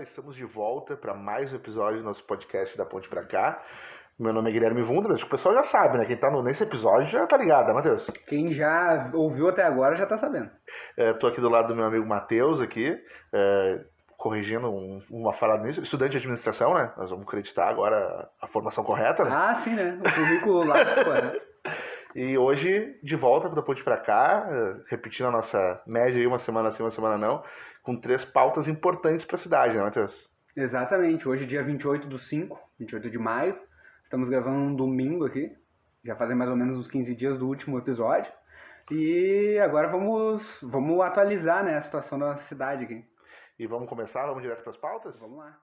estamos de volta para mais um episódio do nosso podcast da Ponte Pra Cá. Meu nome é Guilherme Wunderman, acho que o pessoal já sabe, né? Quem tá nesse episódio já tá ligado, né, Matheus? Quem já ouviu até agora já tá sabendo. Tô aqui do lado do meu amigo Matheus, aqui, corrigindo uma falada nisso. Estudante de administração, né? Nós vamos acreditar agora a formação correta, né? Ah, sim, né? O currículo Lattes, correto. E hoje, de volta da Ponte Pra Cá, repetindo a nossa média aí, uma semana sim, uma semana não, com 3 pautas importantes pra cidade, né, Matheus? Exatamente. Hoje, dia 28/5, 28 de maio. Estamos gravando um domingo aqui. Já fazem mais ou menos uns 15 dias do último episódio. E agora vamos atualizar, né, a situação da nossa cidade aqui. E vamos começar? Vamos direto para as pautas? Vamos lá.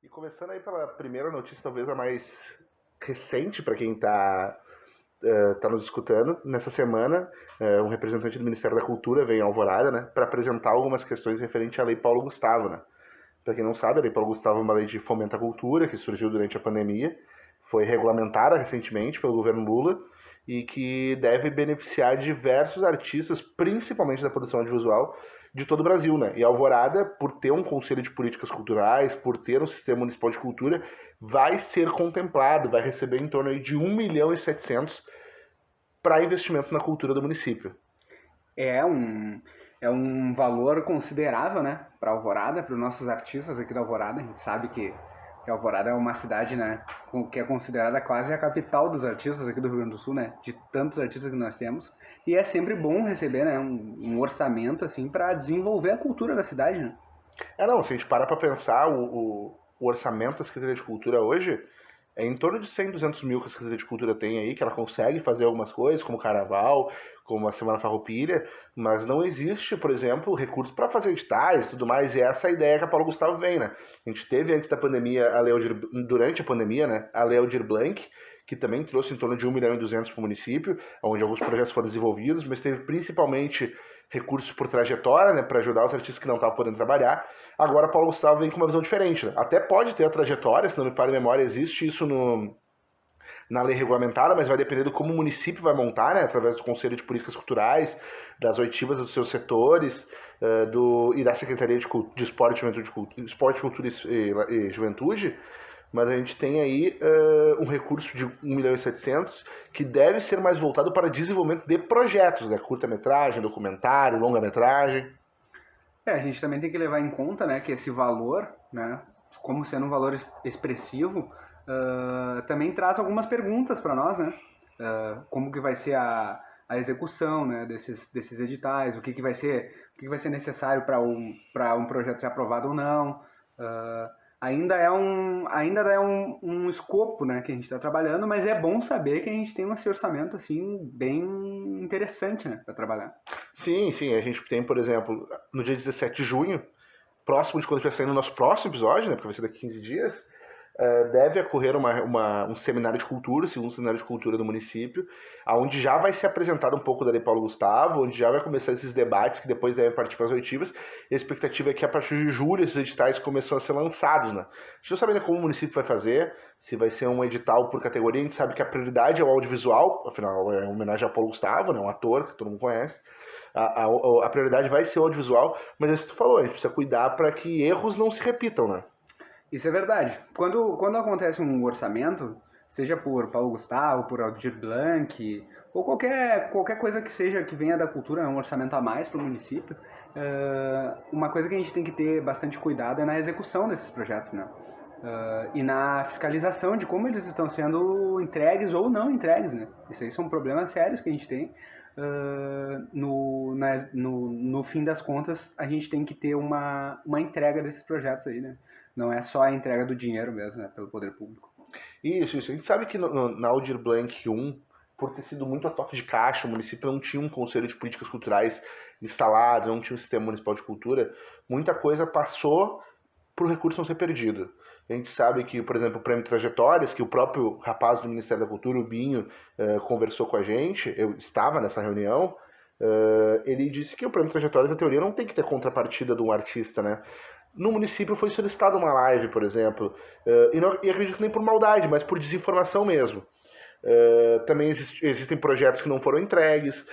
E começando aí pela primeira notícia, talvez a mais recente para quem está nos escutando. Nessa semana, um representante do Ministério da Cultura veio em Alvorada, né, para apresentar algumas questões referentes à Lei Paulo Gustavo, né? Para quem não sabe, a Lei Paulo Gustavo é uma lei de fomento à cultura que surgiu durante a pandemia, foi regulamentada recentemente pelo governo Lula e que deve beneficiar diversos artistas, principalmente da produção audiovisual, de todo o Brasil, né? E a Alvorada, por ter um conselho de políticas culturais, por ter um sistema municipal de cultura, vai ser contemplado, vai receber em torno aí de 1.700.000 para investimento na cultura do município. É um valor considerável, né, para Alvorada, para os nossos artistas aqui da Alvorada. A gente sabe que Alvorada é uma cidade, né, que é considerada quase a capital dos artistas aqui do Rio Grande do Sul, né, de tantos artistas que nós temos. E é sempre bom receber, né, um orçamento assim para desenvolver a cultura da cidade, né? Não, se a gente para pensar, o orçamento da Secretaria de Cultura hoje é em torno de 100, 200 mil que a Secretaria de Cultura tem aí, que ela consegue fazer algumas coisas, como o Carnaval, como a Semana Farroupilha, mas não existe, por exemplo, recursos para fazer editais e tudo mais, e essa é a ideia que a Paulo Gustavo vem, né? A gente teve antes da pandemia, durante a pandemia, né, a Lei Aldir Blanc, que também trouxe em torno de 1.200.000 para o município, onde alguns projetos foram desenvolvidos, mas teve principalmente recursos por trajetória, né, para ajudar os artistas que não estavam podendo trabalhar. Agora, Paulo Gustavo vem com uma visão diferente, né? Até pode ter a trajetória, se não me falha a memória, existe isso na lei regulamentada, mas vai depender de como o município vai montar, né, através do Conselho de Políticas Culturais, das oitivas dos seus setores, e da Secretaria de Esporte, Cultura e Juventude. Mas a gente tem aí um recurso de 1.700.000 que deve ser mais voltado para desenvolvimento de projetos, né? Curta-metragem, documentário, longa-metragem. A gente também tem que levar em conta, né, que esse valor, né, como sendo um valor expressivo, também traz algumas perguntas para nós, né? Como que vai ser a execução, né, desses editais, o que vai ser necessário para um projeto ser aprovado ou não. Ainda é um escopo, né, que a gente está trabalhando, mas é bom saber que a gente tem esse orçamento assim bem interessante, né, para trabalhar. Sim, a gente tem, por exemplo, no dia 17 de junho, próximo de quando vai sair no nosso próximo episódio, né, porque vai ser daqui 15 dias, deve ocorrer um seminário de cultura, o segundo seminário de cultura do município, onde já vai ser apresentado um pouco da Lei Paulo Gustavo, onde já vai começar esses debates que depois devem partir para as oitivas, e a expectativa é que a partir de julho esses editais começam a ser lançados, né? A gente não sabe ainda como o município vai fazer, se vai ser um edital por categoria, a gente sabe que a prioridade é o audiovisual, afinal é uma homenagem a Paulo Gustavo, né, um ator que todo mundo conhece. A prioridade vai ser o audiovisual, mas é isso que tu falou, a gente precisa cuidar para que erros não se repitam, né? Isso é verdade. Quando acontece um orçamento, seja por Paulo Gustavo, por Aldir Blanc, ou qualquer coisa que seja que venha da cultura, um orçamento a mais para o município, uma coisa que a gente tem que ter bastante cuidado é na execução desses projetos, né? E na fiscalização de como eles estão sendo entregues ou não entregues, né? Isso aí são problemas sérios que a gente tem. No fim das contas, a gente tem que ter uma entrega desses projetos aí, né? Não é só a entrega do dinheiro mesmo, né, pelo poder público. Isso. A gente sabe que na Aldir Blanc 1, por ter sido muito a toque de caixa, o município não tinha um conselho de políticas culturais instalado, não tinha um sistema municipal de cultura, muita coisa passou para o recurso não ser perdido. A gente sabe que, por exemplo, o Prêmio Trajetórias, que o próprio rapaz do Ministério da Cultura, o Binho, conversou com a gente, eu estava nessa reunião, ele disse que o Prêmio Trajetórias, na teoria, não tem que ter contrapartida de um artista, né? No município foi solicitada uma live, por exemplo, e acredito que nem por maldade, mas por desinformação mesmo. Também existem projetos que não foram entregues.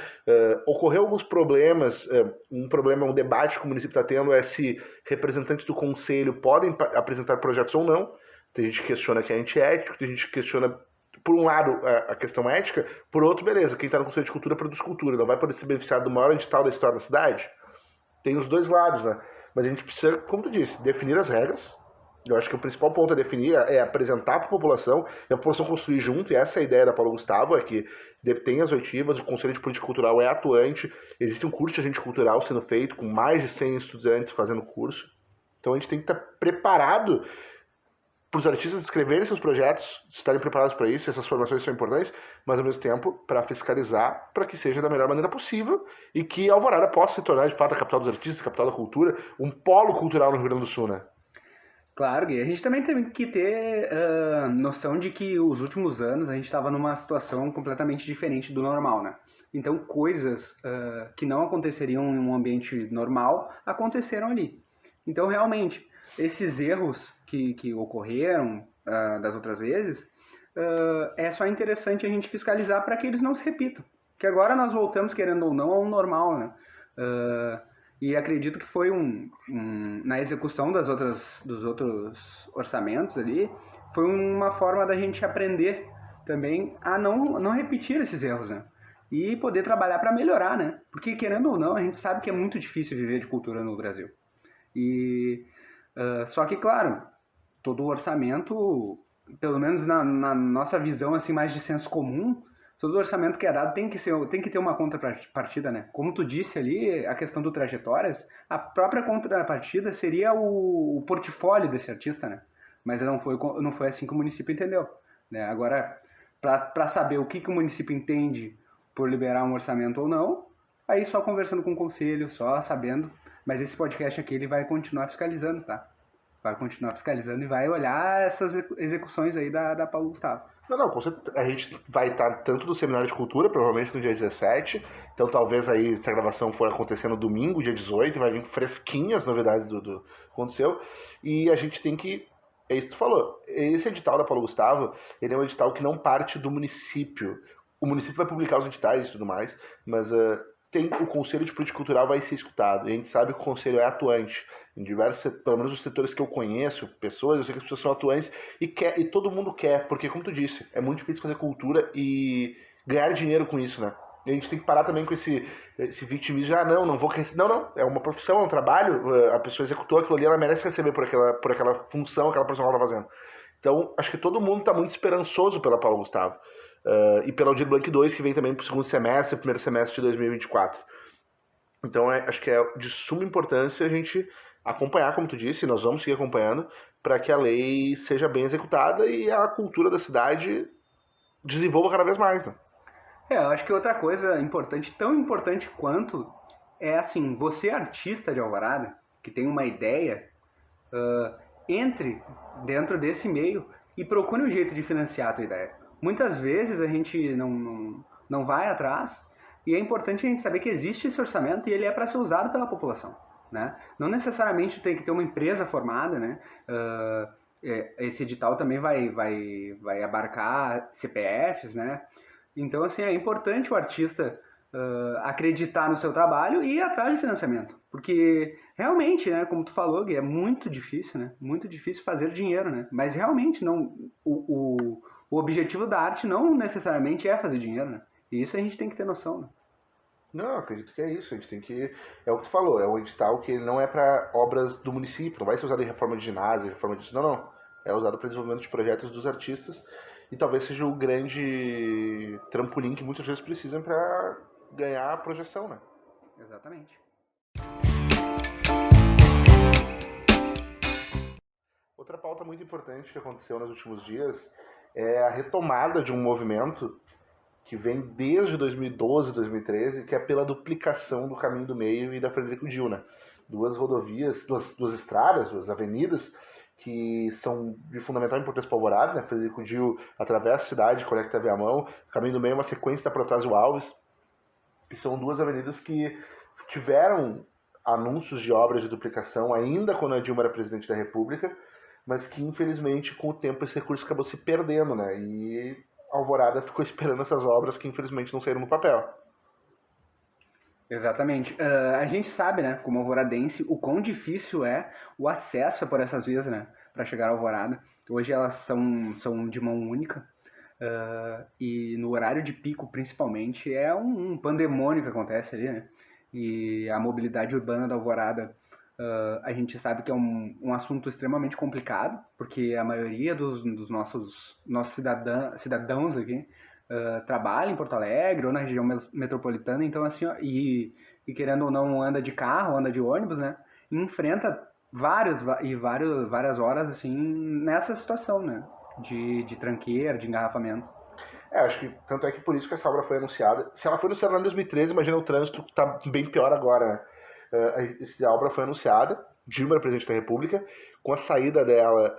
Ocorreu alguns problemas. Um debate que o município está tendo é se representantes do conselho podem apresentar projetos ou não. Tem gente que questiona que é antiético, tem gente que questiona, por um lado, a questão ética, por outro, beleza, quem está no Conselho de Cultura produz cultura, não vai poder se beneficiar do maior edital da história da cidade? Tem os dois lados, né? Mas a gente precisa, como tu disse, definir as regras. Eu acho que o principal ponto a definir é apresentar para a população, e a população construir junto, e essa é a ideia da Paulo Gustavo, é que tem as oitivas, o Conselho de Política Cultural é atuante, existe um curso de agente cultural sendo feito, com mais de 100 estudantes fazendo curso. Então a gente tem que estar preparado para os artistas escreverem seus projetos, estarem preparados para isso, essas formações são importantes, mas ao mesmo tempo para fiscalizar, para que seja da melhor maneira possível e que Alvorada possa se tornar de fato a capital dos artistas, a capital da cultura, um polo cultural no Rio Grande do Sul, né? Claro, e a gente também tem que ter noção de que os últimos anos a gente estava numa situação completamente diferente do normal, né? Então coisas que não aconteceriam em um ambiente normal aconteceram ali. Então realmente esses erros que ocorreram das outras vezes é só interessante a gente fiscalizar para que eles não se repitam. Que agora nós voltamos, querendo ou não, ao normal, né? E acredito que foi na execução dos outros orçamentos ali, foi uma forma da gente aprender também a não repetir esses erros, né? E poder trabalhar para melhorar, né? Porque, querendo ou não, a gente sabe que é muito difícil viver de cultura no Brasil. E só que, claro, todo o orçamento, pelo menos na nossa visão assim mais de senso comum, todo orçamento que é dado tem que ter uma contrapartida, né? Como tu disse ali, a questão do trajetórias, a própria contrapartida seria o portfólio desse artista, né? Mas não foi assim que o município entendeu, né? Agora, para saber o que o município entende por liberar um orçamento ou não, aí só conversando com o conselho, só sabendo. Mas esse podcast aqui ele vai continuar fiscalizando, tá? Vai continuar fiscalizando e vai olhar essas execuções aí da Paulo Gustavo. Não, com certeza. A gente vai estar tanto no Seminário de Cultura, provavelmente no dia 17. Então talvez aí, se a gravação for acontecer no domingo, dia 18, vai vir fresquinhas as novidades do que aconteceu. E a gente tem que. É isso que tu falou. Esse edital da Paulo Gustavo, ele é um edital que não parte do município. O município vai publicar os editais e tudo mais, mas o Conselho de Política Cultural vai ser escutado. E a gente sabe que o Conselho é atuante. Em diversos, pelo menos os setores que eu conheço, pessoas, eu sei que as pessoas são atuantes e todo mundo quer, porque como tu disse, é muito difícil fazer cultura e ganhar dinheiro com isso, né? E a gente tem que parar também com esse vitimismo de, não vou receber. Não, é uma profissão, é um trabalho, a pessoa executou aquilo ali, ela merece receber por aquela função que aquela profissional está fazendo. Então, acho que todo mundo está muito esperançoso pela Paulo Gustavo. E pela Aldir Blanc 2, que vem também para o segundo semestre, primeiro semestre de 2024. Então, acho que é de suma importância a gente acompanhar, como tu disse, nós vamos seguir acompanhando, para que a lei seja bem executada e a cultura da cidade desenvolva cada vez mais. Né? Eu acho que outra coisa importante, tão importante quanto, é assim, você artista de Alvorada, que tem uma ideia, entre dentro desse meio e procure um jeito de financiar a tua ideia. Muitas vezes a gente não vai atrás e é importante a gente saber que existe esse orçamento e ele é para ser usado pela população. Né? Não necessariamente tem que ter uma empresa formada, né? Esse edital também vai abarcar CPFs, né? Então, assim, é importante o artista acreditar no seu trabalho e ir atrás de financiamento. Porque, realmente, né, como tu falou, Gui, é muito difícil, né? Muito difícil fazer dinheiro, né? Mas, realmente, não, o objetivo da arte não necessariamente é fazer dinheiro, né? E isso a gente tem que ter noção, né? Não, acredito que é isso. A gente tem que. É o que tu falou, é um edital que não é para obras do município, não vai ser usado em reforma de ginásio, reforma disso. Não. É usado para desenvolvimento de projetos dos artistas e talvez seja o grande trampolim que muitas vezes precisam para ganhar a projeção, né? Exatamente. Outra pauta muito importante que aconteceu nos últimos dias é a retomada de um movimento que vem desde 2012, 2013, que é pela duplicação do Caminho do Meio e da Frederico Dil, né? Duas rodovias, duas estradas, duas avenidas, que são de fundamental importância para o Alvorada, né? Frederico Dil atravessa a cidade, conecta a Viamão, o Caminho do Meio é uma sequência da Protásio Alves, e são duas avenidas que tiveram anúncios de obras de duplicação ainda quando a Dilma era presidente da República, mas que infelizmente com o tempo esse recurso acabou se perdendo, né? E Alvorada ficou esperando essas obras que infelizmente não saíram no papel. Exatamente. A gente sabe, né, como alvoradense, o quão difícil é o acesso por essas vias, né, para chegar à Alvorada. Hoje elas são de mão única. E no horário de pico, principalmente, é um pandemônio que acontece ali, né? E a mobilidade urbana da Alvorada, a gente sabe que é um assunto extremamente complicado, porque a maioria dos nossos cidadãos aqui trabalha em Porto Alegre ou na região metropolitana, então assim, ó, e querendo ou não anda de carro, anda de ônibus, né? E enfrenta várias horas assim nessa situação, né? De tranqueira, de engarrafamento. Acho que tanto é que por isso que essa obra foi anunciada. Se ela foi anunciada lá em 2013, imagina o trânsito que tá bem pior agora, né? A obra foi anunciada, Dilma era presidente da República, com a saída dela,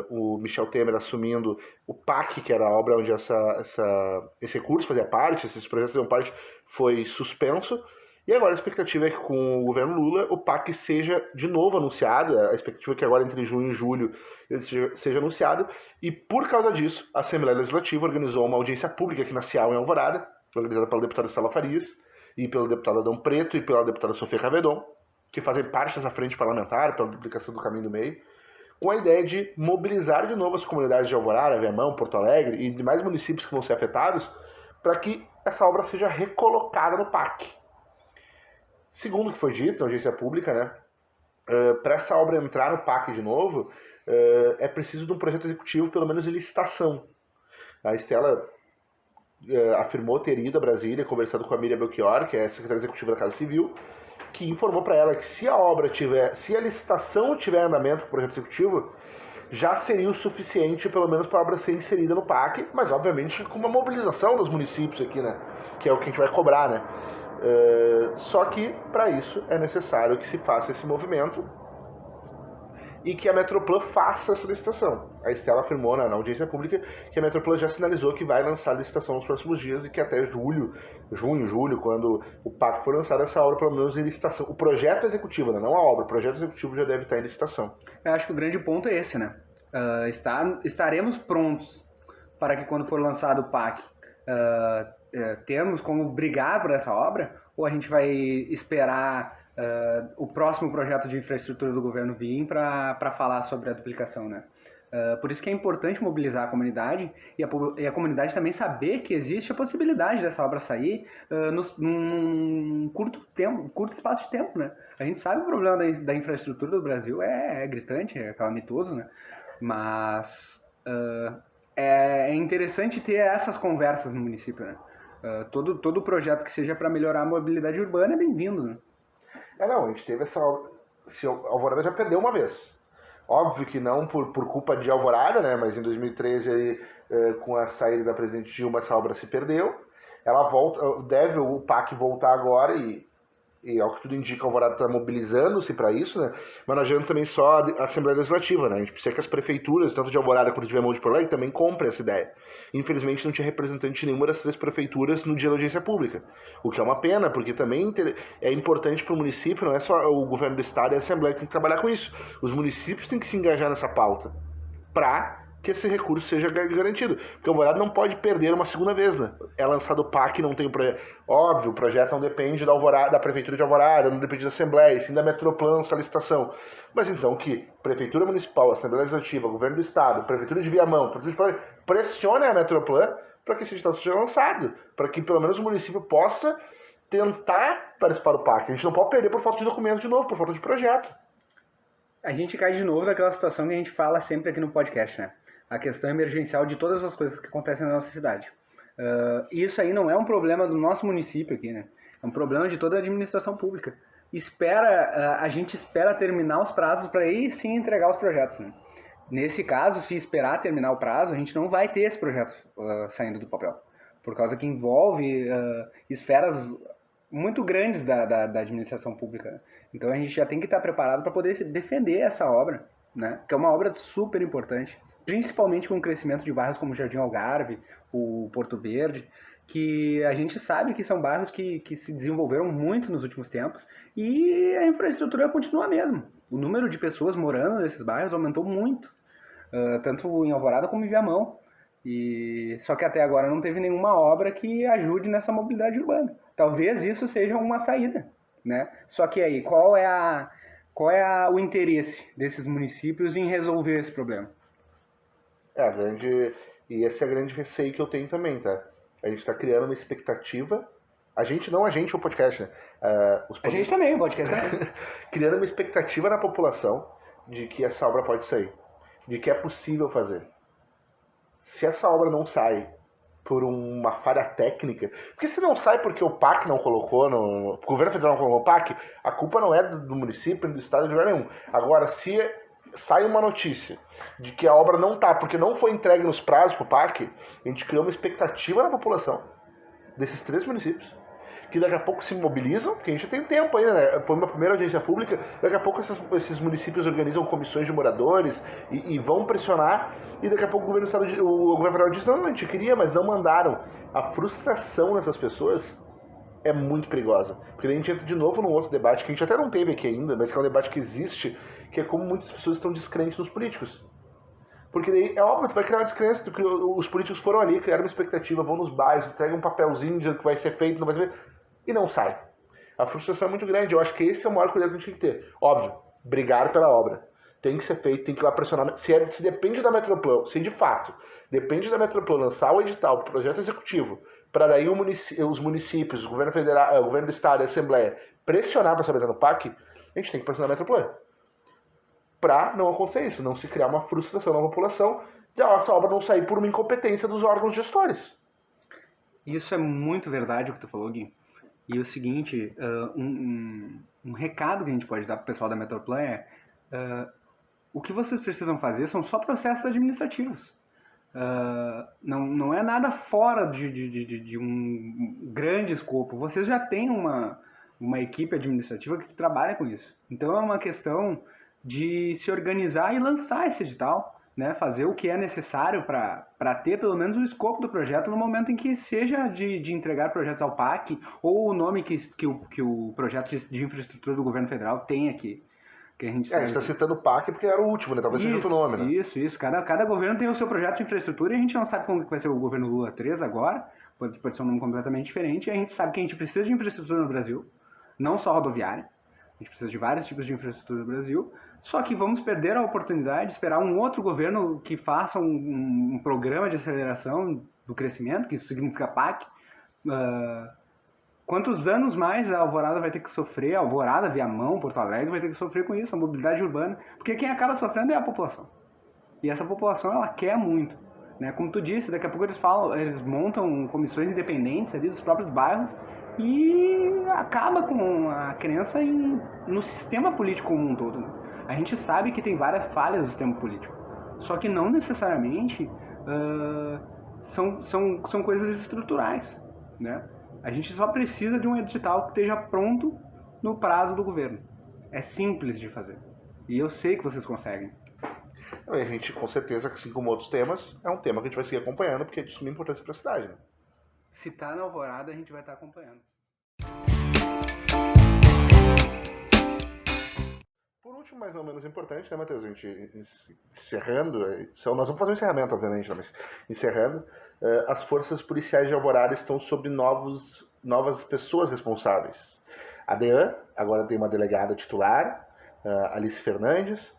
o Michel Temer assumindo o PAC, que era a obra onde esse recurso fazia parte, esses projetos faziam parte, foi suspenso. E agora a expectativa é que com o governo Lula o PAC seja de novo anunciado, a expectativa é que agora entre junho e julho ele seja anunciado, e por causa disso a Assembleia Legislativa organizou uma audiência pública aqui na Cial, em Alvorada, organizada pela deputada Estela Farias, e pelo deputado Adão Preto e pela deputada Sofia Cavedon, que fazem parte dessa frente parlamentar pela duplicação do Caminho do Meio, com a ideia de mobilizar de novo as comunidades de Alvorada, Viamão, Porto Alegre e demais municípios que vão ser afetados, para que essa obra seja recolocada no PAC. Segundo o que foi dito na audiência pública, né, para essa obra entrar no PAC de novo, é preciso de um projeto executivo, pelo menos em licitação. A Estela afirmou ter ido a Brasília, conversado com a Miriam Belchior, que é a secretária executiva da Casa Civil, que informou para ela que se a licitação tiver andamento com o projeto executivo, já seria o suficiente, pelo menos, para a obra ser inserida no PAC, mas obviamente com uma mobilização dos municípios aqui, né? Que é o que a gente vai cobrar, né? Só que, para isso, é necessário que se faça esse movimento e que a Metroplan faça essa licitação. A Estela afirmou na audiência pública que a Metroplan já sinalizou que vai lançar a licitação nos próximos dias e que até junho, julho, quando o PAC for lançado, essa obra, pelo menos em licitação. O projeto executivo, né? Não a obra, o projeto executivo já deve estar em licitação. Eu acho que o grande ponto é esse, né? Estaremos prontos para que quando for lançado o PAC, termos como brigar por essa obra, ou a gente vai esperar o próximo projeto de infraestrutura do governo vir para falar sobre a duplicação, né? Por isso que é importante mobilizar a comunidade e a comunidade também saber que existe a possibilidade dessa obra sair num curto espaço de tempo, né? A gente sabe que o problema da infraestrutura do Brasil é gritante, é calamitoso, né? Mas é interessante ter essas conversas no município, né? Todo projeto que seja para melhorar a mobilidade urbana é bem-vindo, né? Não, a gente teve essa obra. A Alvorada já perdeu uma vez. Óbvio que não por culpa de Alvorada, né? Mas em 2013, com a saída da presidente Dilma, essa obra se perdeu. Ela volta, deve o PAC voltar agora e ao que tudo indica, a Alvorada está mobilizando-se para isso, né? Mas não adianta também só a Assembleia Legislativa, né? A gente precisa que as prefeituras, tanto de Alvorada quanto de Viamão de Porto Alegre, também comprem essa ideia. Infelizmente, não tinha representante de nenhuma das 3 prefeituras no dia da audiência pública. O que é uma pena, porque também é importante para o município, não é só o governo do estado e a Assembleia que tem que trabalhar com isso. Os municípios têm que se engajar nessa pauta para que esse recurso seja garantido. Porque o Alvorada não pode perder uma segunda vez, né? É lançado o PAC, não tem o projeto. Óbvio, o projeto não depende da Prefeitura de Alvorada, não depende da Assembleia, sim da Metroplan, essa licitação. Mas então que Prefeitura Municipal, Assembleia Legislativa, Governo do Estado, Prefeitura de Viamão, Prefeitura de Porto Alegre, pressione a Metroplan para que esse edital seja lançado, para que pelo menos o município possa tentar participar do PAC. A gente não pode perder por falta de documento de novo, por falta de projeto. A gente cai de novo naquela situação que a gente fala sempre aqui no podcast, né? A questão emergencial de todas as coisas que acontecem na nossa cidade. Isso aí não é um problema do nosso município aqui, né? É um problema de toda a administração pública. A gente espera terminar os prazos para aí sim entregar os projetos, né? Nesse caso, se esperar terminar o prazo, a gente não vai ter esse projeto saindo do papel. Por causa que envolve esferas muito grandes da administração pública. Então a gente já tem que estar preparado para poder defender essa obra, né? Que é uma obra super importante, principalmente com o crescimento de bairros como Jardim Algarve, o Porto Verde, que a gente sabe que são bairros que se desenvolveram muito nos últimos tempos e a infraestrutura continua a mesma. O número de pessoas morando nesses bairros aumentou muito, tanto em Alvorada como em Viamão. Só que até agora não teve nenhuma obra que ajude nessa mobilidade urbana. Talvez isso seja uma saída, né? Só que aí, o interesse desses municípios em resolver esse problema? E esse é a grande receio que eu tenho também, tá? A gente está criando uma expectativa. A gente, não a gente, o podcast, né? A gente também, o podcast também. Criando uma expectativa na população de que essa obra pode sair, de que é possível fazer. Se essa obra não sai por uma falha técnica, porque se não sai porque o PAC não colocou, o governo federal não colocou o PAC, a culpa não é do município, do estado, de lugar nenhum. Agora, se sai uma notícia de que a obra não tá, porque não foi entregue nos prazos pro PAC, a gente criou uma expectativa na população desses 3 municípios, que daqui a pouco se mobilizam, porque a gente tem tempo ainda, né? Foi uma primeira audiência pública, daqui a pouco esses municípios organizam comissões de moradores e vão pressionar, e daqui a pouco o governo federal diz, não, a gente queria, mas não mandaram. A frustração dessas pessoas é muito perigosa, porque daí a gente entra de novo num outro debate, que a gente até não teve aqui ainda, mas que é um debate que existe, que é como muitas pessoas estão descrentes nos políticos. Porque daí, é óbvio, tu vai criar uma descrença, porque os políticos foram ali, criaram uma expectativa, vão nos bairros, entregam um papelzinho dizendo que vai ser feito, não vai ser feito, e não sai. A frustração é muito grande. Eu acho que esse é o maior cuidado que a gente tem que ter. Óbvio, brigar pela obra. Tem que ser feito, tem que ir lá pressionar. Se depende da Metroplan, se de fato depende da Metroplan lançar o edital, o projeto executivo, para daí os municípios, o governo federal, o governo do estado e a Assembleia pressionar para saber no PAC, a gente tem que pressionar a Metroplan. Para não acontecer isso, não se criar uma frustração na população de essa obra não sair por uma incompetência dos órgãos gestores. Isso é muito verdade o que tu falou, Gui. E o seguinte, um recado que a gente pode dar para o pessoal da Metroplan é o que vocês precisam fazer são só processos administrativos. Não é nada fora de um grande escopo. Vocês já têm uma equipe administrativa que trabalha com isso. Então é uma questão de se organizar e lançar esse edital, né? Fazer o que é necessário para ter pelo menos o escopo do projeto no momento em que seja de entregar projetos ao PAC ou o nome que o projeto de infraestrutura do governo federal tem aqui. Que a gente está citando o PAC porque era o último, né? Talvez seja outro nome, né? Isso. Cada governo tem o seu projeto de infraestrutura e a gente não sabe como vai ser o governo Lula 3 agora, pode ser um nome completamente diferente. E a gente sabe que a gente precisa de infraestrutura no Brasil, não só rodoviária. A gente precisa de vários tipos de infraestrutura no Brasil. Só que vamos perder a oportunidade de esperar um outro governo que faça um programa de aceleração do crescimento, que isso significa PAC. Quantos anos mais a Alvorada vai ter que sofrer, a Alvorada, Viamão, Porto Alegre, vai ter que sofrer com isso, a mobilidade urbana? Porque quem acaba sofrendo é a população. E essa população, ela quer muito. Né? Como tu disse, daqui a pouco eles montam comissões independentes ali dos próprios bairros e acaba com a crença no sistema político como um todo. Né? A gente sabe que tem várias falhas no sistema político, só que não necessariamente são coisas estruturais, né? A gente só precisa de um edital que esteja pronto no prazo do governo. É simples de fazer. E eu sei que vocês conseguem. A gente, com certeza, assim como outros temas, é um tema que a gente vai seguir acompanhando, porque é de suma importância para a cidade. Né? Se tá na Alvorada, a gente vai estar acompanhando. Por último, mais ou menos importante, né, Matheus? A gente encerrando, nós vamos fazer um encerramento, obviamente, né, mas encerrando, as forças policiais de Alvorada estão sob novas pessoas responsáveis. A DEAN agora tem uma delegada titular, Alice Fernandes,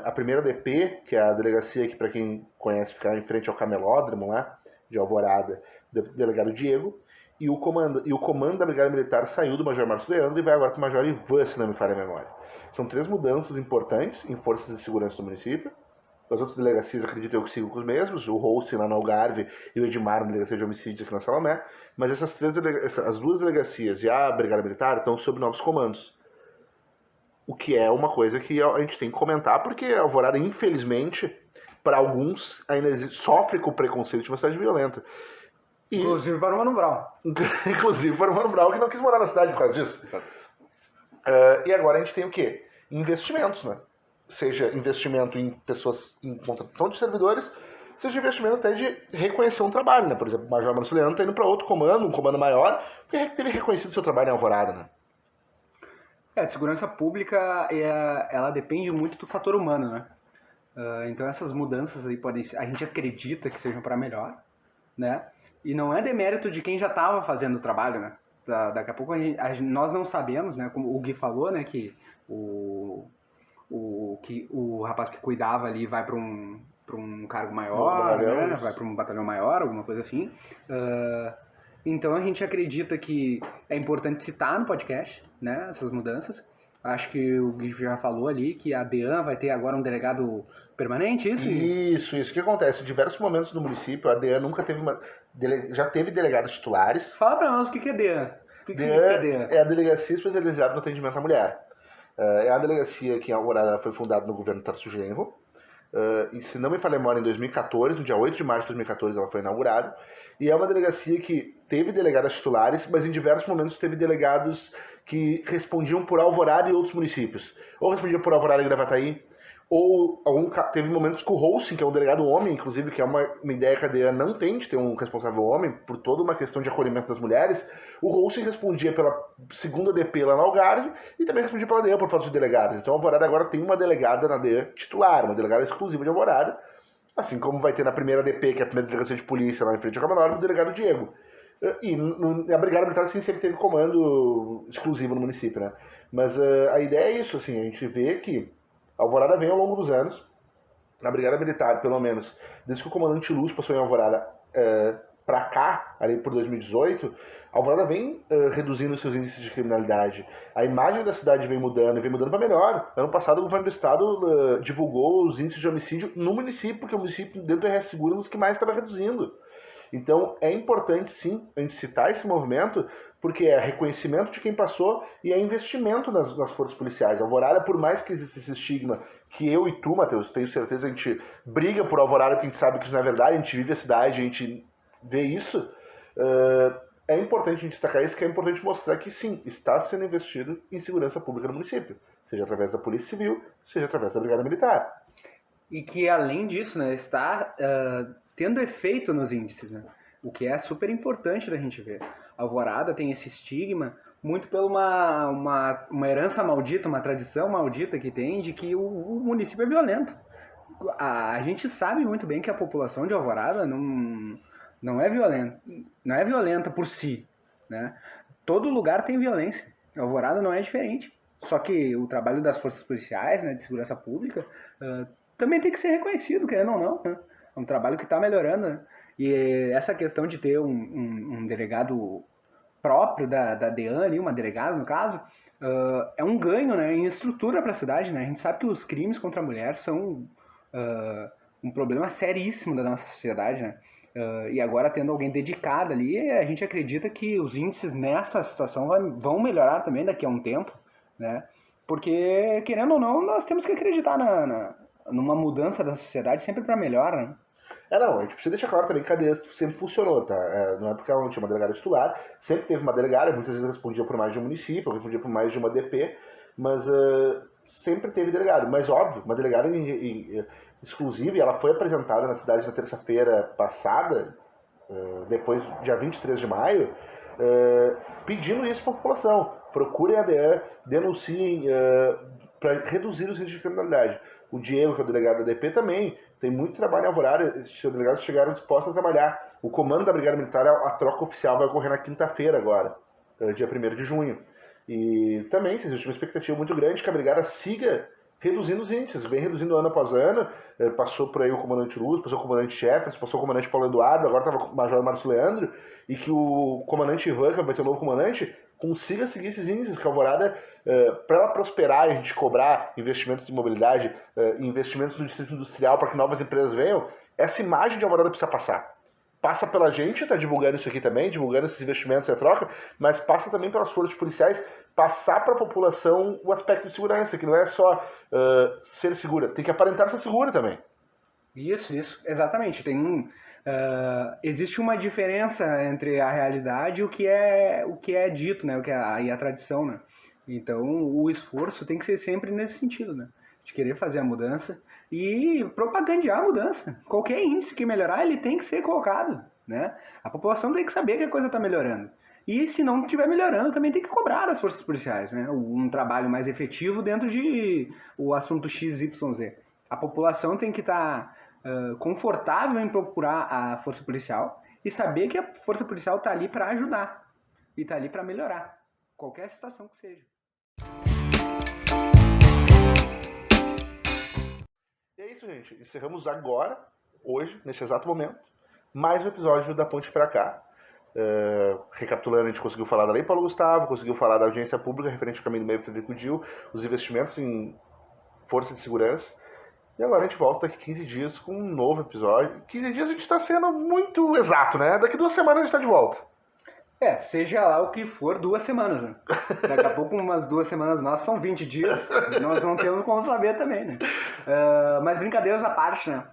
a primeira DP, que é a delegacia que, para quem conhece, fica em frente ao Camelódromo lá, de Alvorada, do delegado Diego, e o comando da Brigada Militar saiu do Major Márcio Leandro e vai agora para o Major Ivan, se não me falha a memória. São 3 mudanças importantes em forças de segurança do município. As outras delegacias, acredito eu, que sigam com os mesmos, o Rousse lá no Algarve e o Edmar na delegacia de homicídios aqui na Salomé, mas as 2 delegacias e a Brigada Militar estão sob novos comandos. O que é uma coisa que a gente tem que comentar, porque a Alvorada, infelizmente, para alguns, ainda sofre com o preconceito de uma cidade violenta. Inclusive para o Mano Brown. Inclusive para o Mano Brown, que não quis morar na cidade por causa disso. E agora a gente tem o quê? Investimentos, né? Seja investimento em pessoas, em contratação de servidores, seja investimento até de reconhecer um trabalho, né? Por exemplo, o Major Márcio Leandro está indo para outro comando, um comando maior, porque teve reconhecido seu trabalho em Alvorada, né? A segurança pública, ela depende muito do fator humano, né? Então essas mudanças aí a gente acredita que sejam para melhor, né? E não é demérito de quem já estava fazendo o trabalho, né? Daqui a pouco nós não sabemos, né? Como o Gui falou, né? Que o rapaz que cuidava ali vai para um cargo maior, né? Vai para um batalhão maior, alguma coisa assim. Então a gente acredita que é importante citar no podcast, né? Essas mudanças. Acho que o Gui já falou ali que a DEAN vai ter agora um delegado permanente, isso? Isso. O que acontece? Em diversos momentos do município, a DEAN nunca teve já teve delegados titulares. Fala pra nós o que é DEAN. O que significa DEAN? É a Delegacia Especializada no Atendimento à Mulher. É a delegacia que agora foi fundada no governo Tarcísio Genro. E se não me falha a memória, em 2014, no dia 8 de março de 2014, ela foi inaugurada. E é uma delegacia que teve delegadas titulares, mas em diversos momentos teve delegados que respondiam por Alvorada e outros municípios. Ou respondiam por Alvorada e Gravataí, ou teve momentos que o Holcim, que é um delegado homem, inclusive, que é uma ideia que a DEAN não tem de ter um responsável homem, por toda uma questão de acolhimento das mulheres, o Holcim respondia pela segunda DP lá na Algarve e também respondia pela DEAN por falta de delegados. Então a Alvorada agora tem uma delegada na DEAN titular, uma delegada exclusiva de Alvorada, assim como vai ter na primeira DP, que é a primeira delegacia de polícia lá em frente ao Camarote, o delegado Diego. E a Brigada Militar sim, sempre teve comando exclusivo no município, né? Mas a ideia é isso, assim, a gente vê que a Alvorada vem ao longo dos anos, na Brigada Militar, pelo menos, desde que o comandante Luz passou em Alvorada para cá, ali por 2018, a Alvorada vem reduzindo seus índices de criminalidade. A imagem da cidade vem mudando, e vem mudando para melhor. Ano passado, o governo do estado divulgou os índices de homicídio no município, porque o município, dentro do RS Seguro, é um dos que mais estava reduzindo. Então, é importante, sim, a gente citar esse movimento, porque é reconhecimento de quem passou e é investimento nas forças policiais. A Alvorada, por mais que exista esse estigma, que eu e tu, Matheus, tenho certeza, a gente briga por Alvorada, porque a gente sabe que isso não é verdade, a gente vive a cidade, a gente vê isso, é importante a gente destacar isso, que é importante mostrar que, sim, está sendo investido em segurança pública no município, seja através da Polícia Civil, seja através da Brigada Militar. E que, além disso, né, está tendo efeito nos índices, né? O que é super importante da gente ver. A Alvorada tem esse estigma muito por uma herança maldita, uma tradição maldita que tem de que o município é violento. A gente sabe muito bem que a população de Alvorada não é violenta por si, né? Todo lugar tem violência. A Alvorada não é diferente. Só que o trabalho das forças policiais, né, de segurança pública, também tem que ser reconhecido, querendo ou não, né? É um trabalho que está melhorando, né? E essa questão de ter um delegado próprio da DEAN ali, uma delegada no caso, é um ganho, né, em estrutura para a cidade, né? A gente sabe que os crimes contra a mulher são um problema seríssimo da nossa sociedade, né? E agora tendo alguém dedicado ali, a gente acredita que os índices nessa situação vão melhorar também daqui a um tempo, né? Porque, querendo ou não, nós temos que acreditar numa mudança da sociedade sempre para melhor, né? Não, a gente precisa deixar claro também que a DEAN sempre funcionou, tá? Não é porque ela não tinha uma delegada titular, sempre teve uma delegada, muitas vezes respondia por mais de um município, respondia por mais de uma DP, mas sempre teve delegado. Mas, óbvio, uma delegada exclusiva, e ela foi apresentada na cidade na terça-feira passada, depois, dia 23 de maio, pedindo isso para a população. Procurem a DEAN, denunciem para reduzir os índices de criminalidade. O Diego, que é o delegado da DP, também tem muito trabalho em Alvorada. Os delegados chegaram dispostos a trabalhar. O comando da Brigada Militar, a troca oficial vai ocorrer na quinta-feira agora, dia 1º de junho. E também existe uma expectativa muito grande que a Brigada siga reduzindo os índices, vem reduzindo ano após ano. Passou por aí o comandante Luz, passou o comandante Chefes, passou o comandante Paulo Eduardo, agora estava o major Márcio Leandro, e que o comandante Ivan, que vai ser o novo comandante, consiga seguir esses índices, que a Alvorada, para ela prosperar e a gente cobrar investimentos de mobilidade, investimentos no distrito industrial para que novas empresas venham, essa imagem de Alvorada precisa passar. Passa pela gente, está divulgando isso aqui também, divulgando esses investimentos e a troca, mas passa também pelas forças policiais, passar para a população o aspecto de segurança, que não é só ser segura, tem que aparentar ser segura também. Isso, exatamente. Existe uma diferença entre a realidade e o que é dito, né? E a tradição, né? Então, o esforço tem que ser sempre nesse sentido, né? De querer fazer a mudança e propagandear a mudança. Qualquer índice que melhorar, ele tem que ser colocado, né? A população tem que saber que a coisa está melhorando. E se não estiver melhorando, também tem que cobrar das forças policiais, né? Um trabalho mais efetivo dentro de o assunto XYZ. A população tem que estar confortável em procurar a força policial e saber que a força policial está ali para ajudar e está ali para melhorar qualquer situação que seja. E é isso, gente. Encerramos agora, hoje, neste exato momento, mais um episódio da Ponte pra Cá. Recapitulando, a gente conseguiu falar da Lei Paulo Gustavo, conseguiu falar da audiência pública referente ao caminho do meio Frederico Dil, os investimentos em força de segurança. E agora a gente volta daqui 15 dias com um novo episódio. 15 dias a gente está sendo muito exato, né? Daqui 2 semanas a gente está de volta. Seja lá o que for, 2 semanas, né? Daqui a pouco, umas 2 semanas nossas são 20 dias. Nós não temos como saber também, né? Mas brincadeiras à parte, né?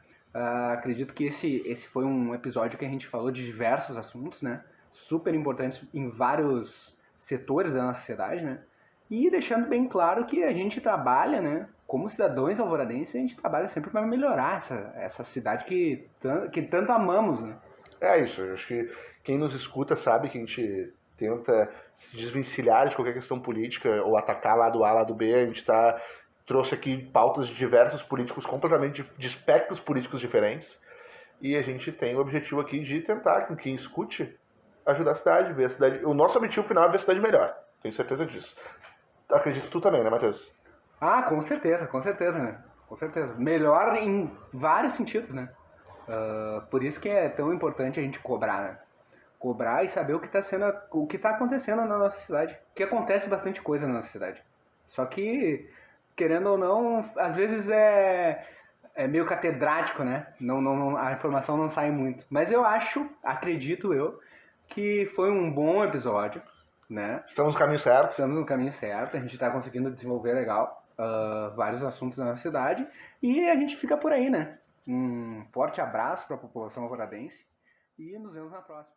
Acredito que esse foi um episódio que a gente falou de diversos assuntos, né? Super importantes em vários setores da nossa sociedade, né? E deixando bem claro que a gente trabalha, né? Como cidadãos alvoradenses, a gente trabalha sempre para melhorar essa cidade que tanto amamos, né? É isso, eu acho que quem nos escuta sabe que a gente tenta se desvencilhar de qualquer questão política ou atacar lado A, lado B. A gente trouxe aqui pautas de diversos políticos completamente de espectros políticos diferentes. E a gente tem o objetivo aqui de tentar, com quem escute, ajudar a cidade, ver a cidade. O nosso objetivo final é ver a cidade melhor. Tenho certeza disso. Acredito tu também, né, Matheus? Com certeza, né? Com certeza. Melhor em vários sentidos, né? Por isso que é tão importante a gente cobrar, né? Cobrar e saber o que está acontecendo na nossa cidade. Porque acontece bastante coisa na nossa cidade. Só que, querendo ou não, às vezes é meio catedrático, né? A informação não sai muito. Mas eu acredito eu, que foi um bom episódio, né? Estamos no caminho certo. Estamos no caminho certo, a gente está conseguindo desenvolver legal vários assuntos na nossa cidade. E a gente fica por aí, né? Um forte abraço para a população alvoradense e nos vemos na próxima.